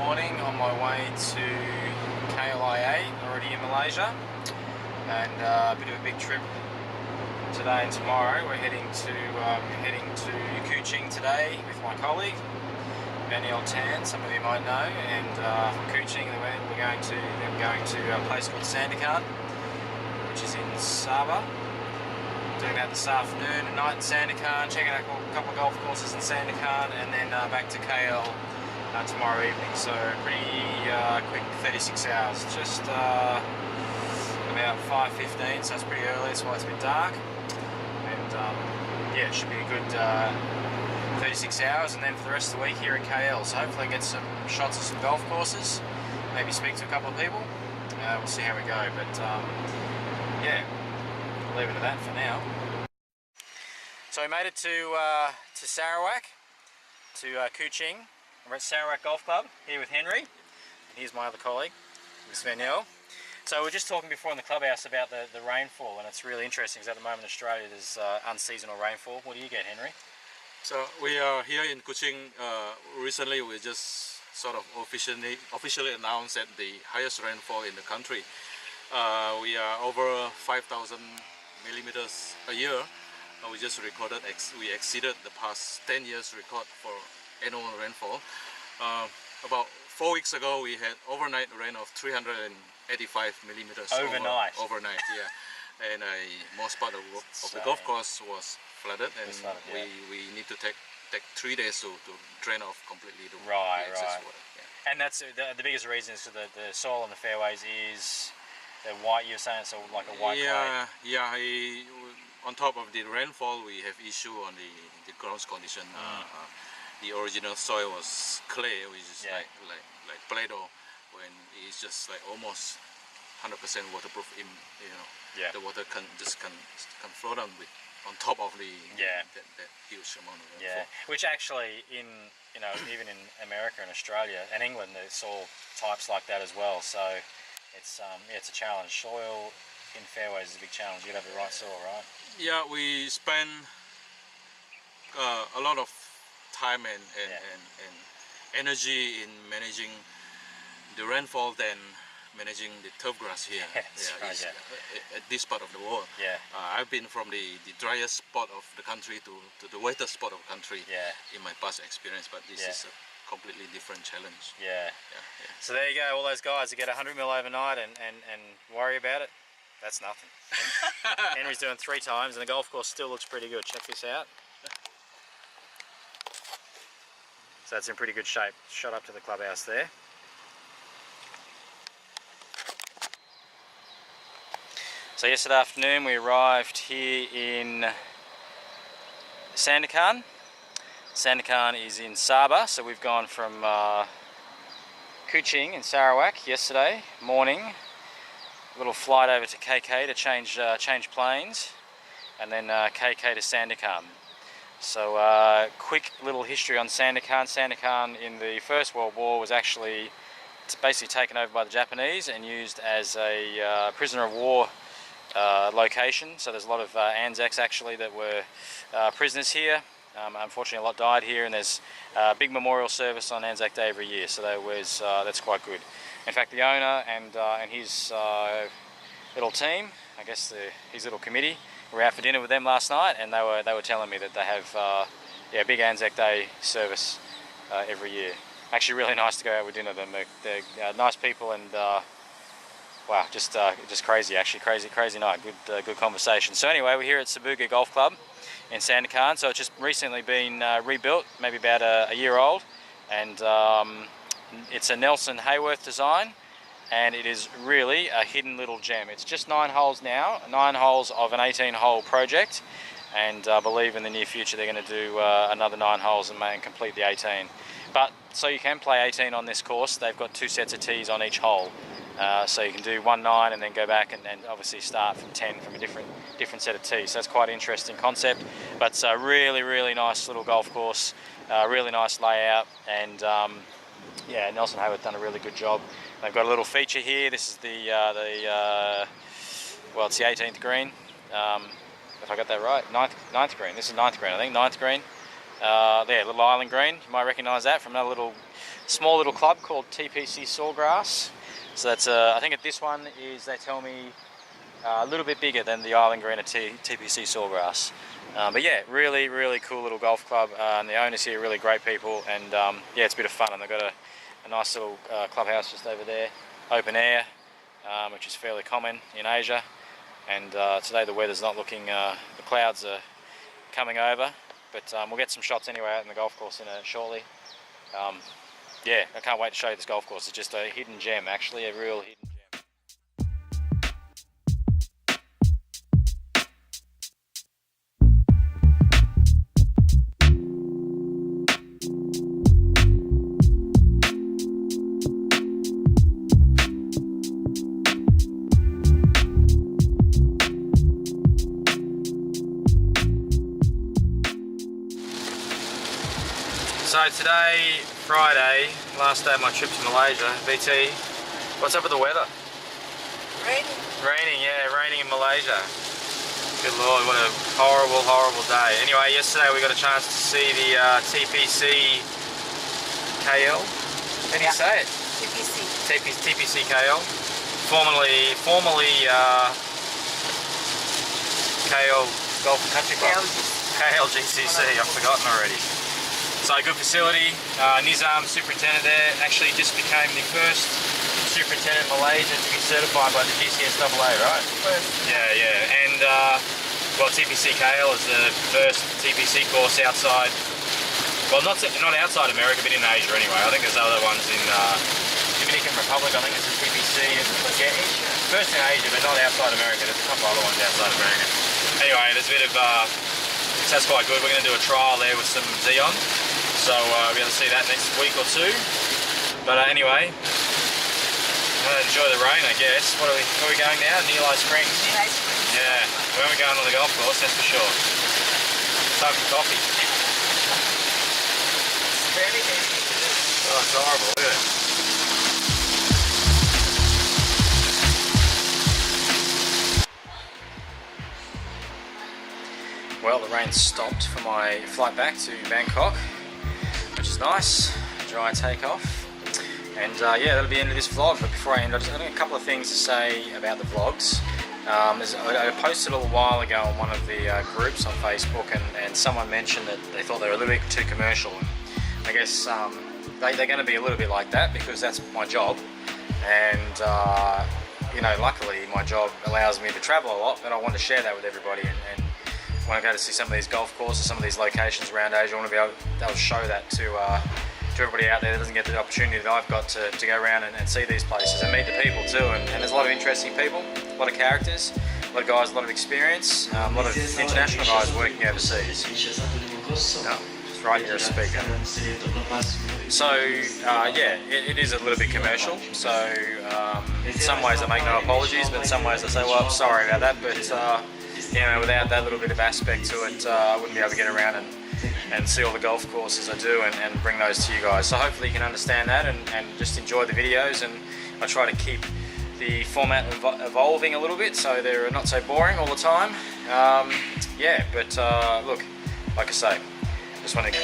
morning on my way to KLIA, already in Malaysia, and a bit of a big trip today and tomorrow. We're heading to Kuching today with my colleague Daniel Tan, some of you might know, and from Kuching we're going to a place called Sandakan, which is in Sabah. Doing that this afternoon and night in Sandakan, checking out a couple of golf courses in Sandakan, and then back to KL tomorrow evening. So pretty quick 36 hours, just about 5:15, so it's pretty early, that's why it's a bit dark. And yeah, it should be a good 36 hours, and then for the rest of the week here at KL. So hopefully I get some shots of some golf courses, maybe speak to a couple of people. We'll see how we go, but yeah, I'll leave it at that for now. So we made it to Sarawak, to Kuching. We're at Sarawak Golf Club here with Henry. Here's my other colleague, Svenel. So we were just talking before in the clubhouse about the rainfall, and it's really interesting because at the moment in Australia there's unseasonal rainfall. What do you get, Henry? So we are here in Kuching. Recently we just sort of officially announced that the highest rainfall in the country. We are over 5,000 millimeters a year. We just recorded, we exceeded the past 10 years record for annual rainfall. About 4 weeks ago we had overnight rain of 385 millimeters. Overnight? Overnight, yeah. And most part of the golf course was flooded, and we need to take 3 days to drain off completely the excess water. Yeah. And that's the biggest reason is the soil on the fairways is the white, you're saying, so like a white clay? Yeah. On top of the rainfall, we have issue on the ground condition. The original soil was clay, which is like Play-Doh, when it's just like almost 100% waterproof. The water can flow down with on top of that huge amount of rainfall. Yeah, which actually even in America and Australia and England, there's soil types like that as well. So it's a challenge. Soil in fairways is a big challenge. You gotta have the right soil, right? Yeah, we spend a lot of time and energy in managing the rainfall than managing the turf grass here. At this part of the world. Yeah. I've been from the driest spot of the country to the wettest spot of the country in my past experience, but this is a completely different challenge. Yeah. So there you go, all those guys that get 100 mil overnight and worry about it, that's nothing. Henry's doing 3 times and the golf course still looks pretty good. Check this out. So it's in pretty good shape. Shot up to the clubhouse there. So yesterday afternoon we arrived here in Sandakan. Sandakan is in Sabah, so we've gone from Kuching in Sarawak yesterday morning. A little flight over to KK to change planes, and then KK to Sandakan. So quick little history on Sandakan. Sandakan in the First World War was actually basically taken over by the Japanese and used as a prisoner of war location. So there's a lot of Anzacs actually that were prisoners here. Unfortunately a lot died here, and there's a big memorial service on Anzac Day every year, so that's quite good. In fact, the owner and his little team, I guess his little committee, were out for dinner with them last night, and they were telling me that they have a big Anzac Day service every year. Actually really nice to go out with dinner with them. They're nice people, and wow, just crazy actually, crazy night, good conversation. So anyway, we're here at Sabuga Golf Club in Sandakan. So it's just recently been rebuilt, maybe about a year old, and it's a Nelson Hayworth design, and it is really a hidden little gem. It's just 9 holes now, 9 holes of an 18-hole project, and I believe in the near future they're going to do another 9 holes and complete the 18. But so you can play 18 on this course. They've got 2 sets of tees on each hole. So you can do 1 9 and then go back and obviously start from 10 from a different set of tees. So that's quite an interesting concept, but it's a really nice little golf course, really nice layout, and yeah, Nelson Hayworth done a really good job. They've got a little feature here. This is well, it's the 18th green, if I got that right. 9th green. This is 9th green, I think. 9th green. There, little island green. You might recognise that from another little small little club called TPC Sawgrass. So that's I think this one is, they tell me, a little bit bigger than the Island Green at TPC Sawgrass. But yeah, really, really cool little golf club, and the owners here are really great people, and yeah, it's a bit of fun, and they've got a nice little clubhouse just over there, open air, which is fairly common in Asia. And today the weather's not looking, the clouds are coming over, but we'll get some shots anyway out in the golf course shortly. Yeah, I can't wait to show you this golf course. It's just a hidden gem, actually, a real hidden gem. So today, Friday, last day of my trip to Malaysia. BT, what's up with the weather? Raining. Raining, yeah, raining in Malaysia. Good Lord, what a horrible, horrible day. Anyway, yesterday we got a chance to see the TPC KL. How do you say it? TPC KL. Formerly KL Golf and Country Club. KLGCC, I've forgotten already. So good facility. Nizam, superintendent there, actually just became the first superintendent in Malaysia to be certified by the GCSAA, right? Yeah. And well, TPC KL is the first TPC course outside. Well, not outside America, but in Asia anyway. I think there's other ones in Dominican Republic. I think it's a TPC. Yeah, first in Asia, but not outside America. There's a couple other ones outside America. Anyway, there's a bit of. So that's quite good. We're going to do a trial there with some Xeon. So we'll be able to see that next week or two. But anyway, enjoy the rain, I guess. Where are we going now? Nilai Springs. Nilai Springs. Yeah, we won't be going on the golf course, that's for sure. Time for coffee. It's very tasty. Oh, it's horrible, look at it. Well, the rain stopped for my flight back to Bangkok, which is nice. Dry takeoff. And yeah, that'll be the end of this vlog. But before I end, I've got a couple of things to say about the vlogs. I posted a little while ago on one of the groups on Facebook, and someone mentioned that they thought they were a little bit too commercial. And I guess they're going to be a little bit like that because that's my job. And you know, luckily my job allows me to travel a lot, but I want to share that with everybody. And when I go to see some of these golf courses, some of these locations around Asia, I want to be able to show that to everybody out there that doesn't get the opportunity that I've got to go around and see these places and meet the people too. And there's a lot of interesting people, a lot of characters, a lot of guys, a lot of experience, a lot of international guys working overseas. No, just right here a speaker. So yeah, it is a little bit commercial. So in some ways I make no apologies, but in some ways I say, well, I'm sorry about that, but you know, without that little bit of aspect to it, I wouldn't be able to get around and see all the golf courses I do and bring those to you guys. So hopefully you can understand that and just enjoy the videos, and I try to keep the format evolving a little bit so they're not so boring all the time. Yeah, but look, like I say, just want to get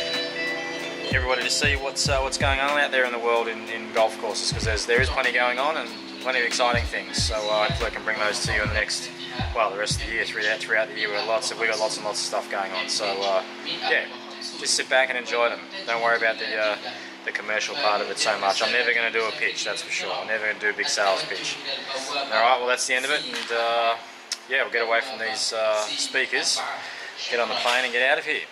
everybody to see what's going on out there in the world in golf courses, because there is plenty going on and plenty of exciting things. So hopefully I can bring those to you in the next, well, the rest of the year, throughout the year. We've got lots and lots of stuff going on. So yeah, just sit back and enjoy them. Don't worry about the commercial part of it so much. I'm never going to do a pitch, that's for sure. I'm never going to do a big sales pitch. All right, well, that's the end of it, and yeah, we'll get away from these speakers, get on the plane and get out of here.